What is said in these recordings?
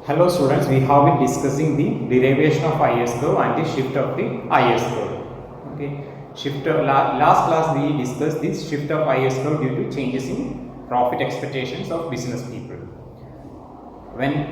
Hello students, we have been discussing the derivation of IS curve and the shift of the IS curve. Okay, last class we discussed this shift of IS curve due to changes in profit expectations of business people. When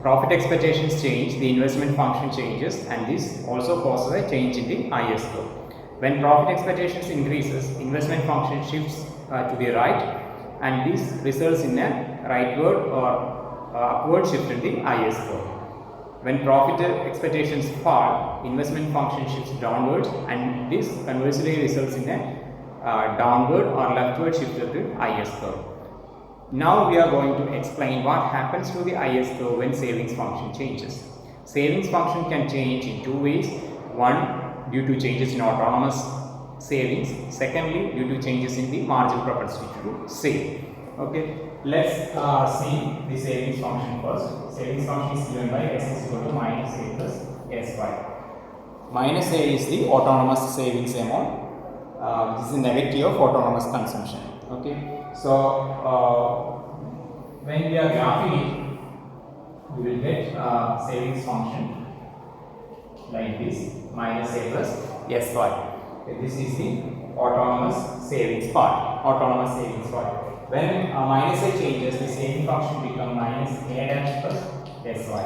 profit expectations change, the investment function changes, and this also causes a change in the IS curve. When profit expectations increases, investment function shifts to the right, and this results in a rightward or upward shift in the IS curve. When profit expectations fall, investment function shifts downwards, and this conversely results in a downward or leftward shift of the IS curve. Now we are going to explain what happens to the IS curve when savings function changes. Savings function can change in two ways. One, due to changes in autonomous savings. Secondly, due to changes in the marginal propensity to save. Okay, let's see the savings function first. Savings function is given by s is equal to minus a plus sy. Minus a is the autonomous savings amount. This is the negative of autonomous consumption. Okay, so when we are graphing it, we will get savings function like this, minus a plus sy. Okay, this is the autonomous savings part. When minus a changes, the saving function becomes minus a dash plus sy.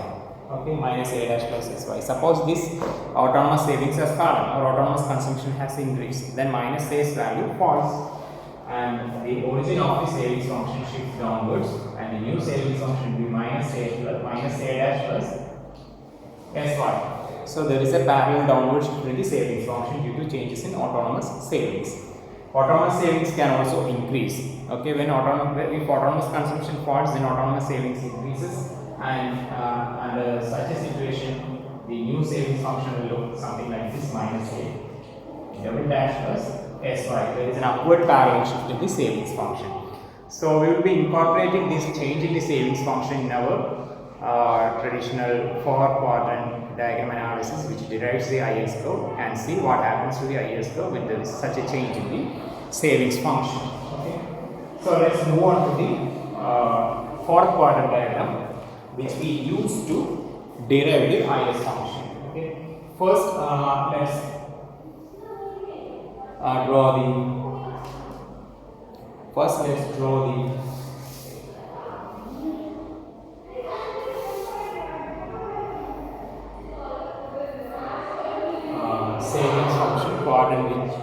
Okay, minus a dash plus sy. Suppose this autonomous savings has fallen or autonomous consumption has increased, then minus a's value falls, and the origin of the savings function shifts downwards, and the new savings function will be minus a dash plus sy. So there is a parallel downward shift in the savings function due to changes in autonomous savings. Autonomous savings can also increase. Okay, if autonomous consumption falls, then autonomous savings increases, and under such a situation, the new savings function will look something like this: minus a double dash plus sy. There is an upward parallel shift in the savings function. So we will be incorporating this change in the savings function in our traditional 4-quadrant diagram analysis, which derives the IS curve, and see what happens to the IS curve when there is such a change in the savings function. Okay, so let's move on to the 4th-quadrant diagram, which we use to derive the IS function. Okay, first let's draw the savings function, quadrant which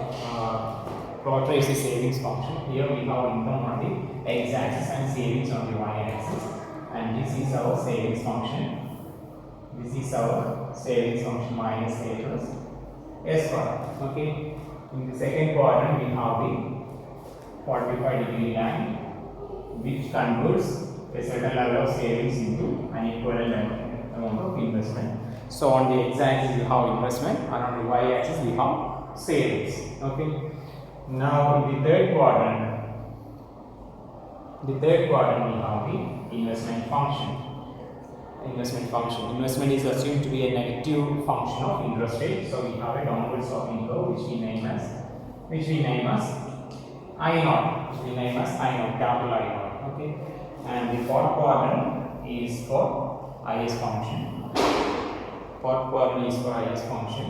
portrays the savings function. Here we have income on the x-axis and savings on the y-axis, and this is our savings function. This is our savings function minus a plus sy. Okay. In the second quadrant, we have the 45-degree line, which converts a certain level of savings into an equivalent amount of investment. So on the x-axis we have investment, and on the y-axis we have savings. Okay. Now in the third quadrant we have the investment function. Investment is assumed to be a negative function of interest rate, so we have a downward sloping curve which we name as I0, capital I0. Okay, and the fourth quadrant is for IS function. Fourth quadrant is for IS function.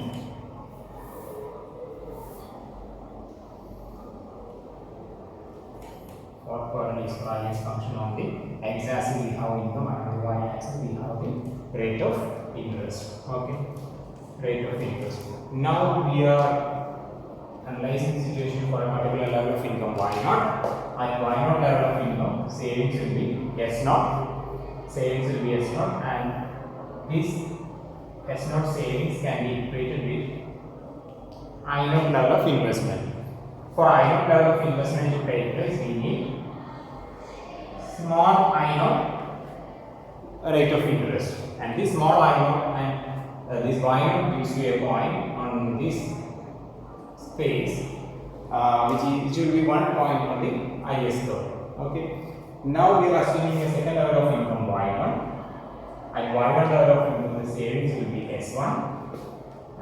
Fourth quadrant is for IS function. On the x-axis we have income, and on the y-axis we have the rate of interest. Okay, rate of interest. Now we are analyzing the situation for a particular level of income y0. At y0 level of income, savings will be S0. And this S0 savings can be equated with I0 level of investment. For I0 level of investment to take place, we need small I0 rate of interest, and this small I0 and this y0 gives you a point on this space, which will be 1 point on the IS curve. Okay. Now we are assuming a second level of income y1. At y1 level of income, the savings will be S1,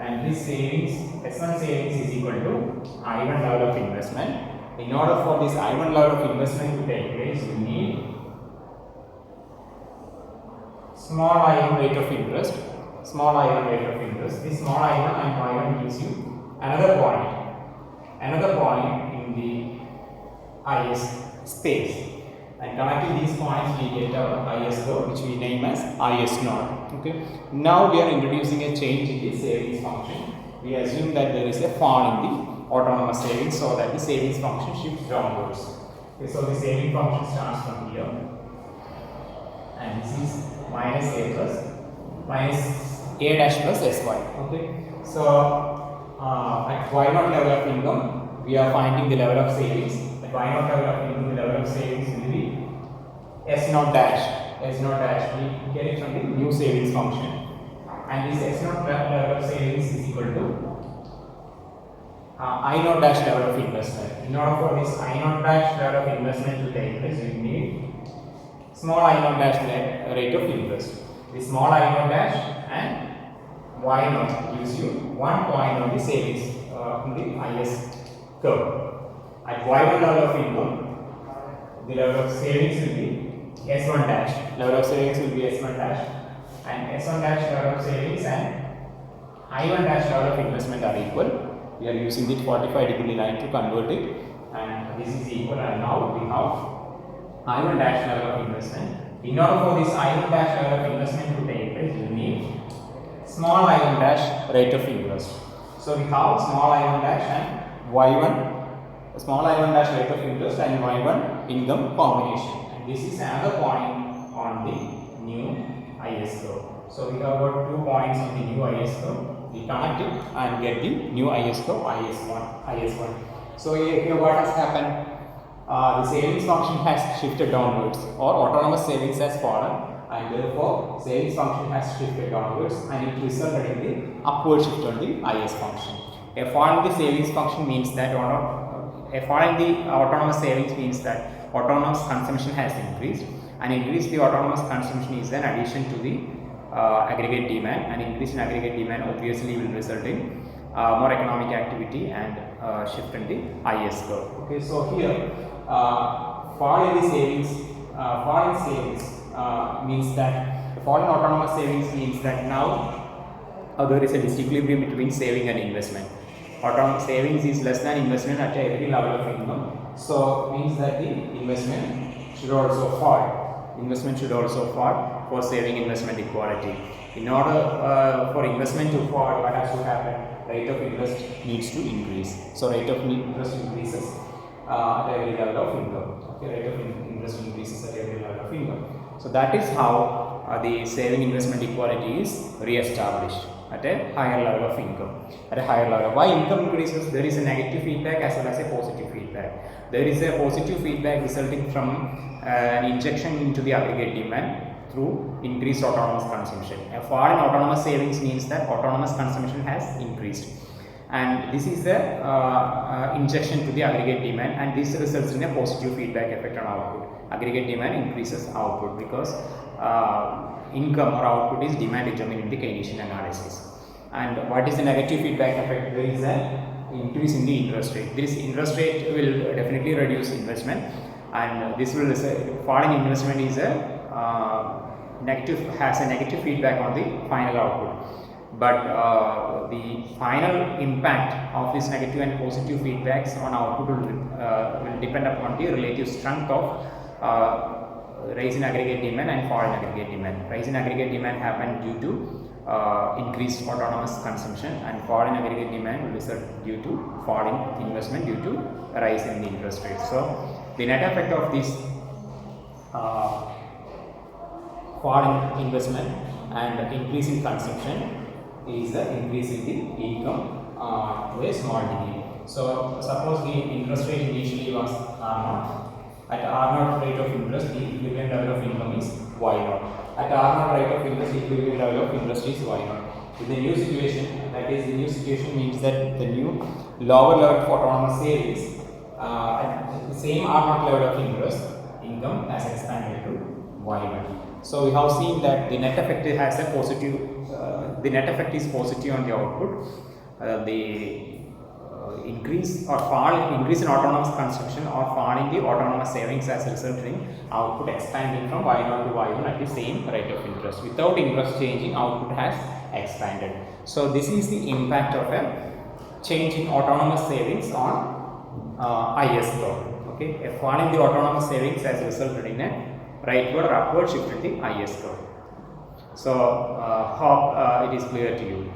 and this S1 savings is equal to I1 level of investment. In order for this I1 level of investment to take place, you need small I1 rate of interest, small I1 rate of interest. This small I1 and Y1 gives you another point in the IS space. And connecting these points, we get our IS code, which we name as IS naught. Okay. Now we are introducing a change in the savings function. We assume that there is a fall in the autonomous savings, so that the savings function shifts downwards. Okay, so the saving function starts from here, and this is minus a dash plus sy. Okay, so at y0 level of income, we are finding the level of savings. At y0 level of income, the level of savings will be s0 dash. S0 dash we get it from the new savings function, and this s0 level of savings is equal to I0 dash level of investment. In order for this I0 dash level of investment to take place, we need small I0 dash rate of interest. The small I0 dash and Y0 gives you 1 point on the savings in the IS curve. At Y1 level of income, the level of savings will be S1 dash. Level of savings will be S1 dash, and S1 dash level of savings and I1 dash level of investment are equal. We are using the 45-degree line to convert it, and this is equal, and now we have I1 dash level of investment. In order for this I1 dash level of investment to take place, you need small I1 dash rate of interest. So we have small I1 dash and Y1, small I1 dash rate of interest and Y1 income combination. And this is another point on the new IS curve. So we have got 2 points on the new IS curve. We connect it and get the new IS curve, IS1. So here what has happened? The savings function has shifted downwards, or autonomous savings has fallen, and therefore savings function has shifted downwards, and it resulted in the upward shift on the IS function. A fall in the savings function means that a fall in the autonomous savings means that autonomous consumption has increased, and increase the autonomous consumption is an addition to the aggregate demand, and increase in aggregate demand obviously will result in more economic activity and shift in the IS curve. Okay, so here fall in the savings, means that fall in autonomous savings means that now there is a disequilibrium between saving and investment. Autonomous savings is less than investment at every level of income, so means that the investment should also fall. Investment should also fall for saving investment equality. In order for investment to fall, what has to happen? Rate of interest needs to increase. So rate of interest increases at every level of income. Okay, rate of interest increases at every level of income. So that is how the saving investment equality is re-established at a higher level of income. At a higher level, why income increases? There is a negative feedback as well as a positive feedback. There is a positive feedback resulting from an injection into the aggregate demand through increased autonomous consumption. A fall in autonomous savings means that autonomous consumption has increased, and this is the injection to the aggregate demand, and this results in a positive feedback effect on output. Aggregate demand increases output because income or output is demand determined in the Keynesian analysis. And what is the negative feedback effect? There is an increase in the interest rate. This interest rate will definitely reduce investment, and this will fall in investment is a has a negative feedback on the final output. But the final impact of this negative and positive feedbacks on output will depend upon the relative strength of rise in aggregate demand and fall in aggregate demand. Rise in aggregate demand happened due to increased autonomous consumption, and fall in aggregate demand will result due to fall in investment due to rise in the interest rate. So the net effect of this fall in investment and increase in consumption is the increase in the income to a small degree. So suppose the interest rate initially was R0. At R0 rate of interest, the equivalent level of income is Y0. At R0 rate of interest, the equivalent level of interest is Y0. In the new situation, that is, the new situation means that the new lower level of autonomous savings at the same R0 level of interest, income has expanded to Y1. So we have seen that the net effect has a positive, the net effect is positive on the output. The increase or fall, increase in autonomous consumption or fall in the autonomous savings as result in output expanding from y0 to y1 at the same rate of interest. Without interest changing, output has expanded. So this is the impact of a change in autonomous savings on IS curve. Okay, a fall in the autonomous savings has resulted in a rightward or upward shift in the IS curve. So hope it is clear to you.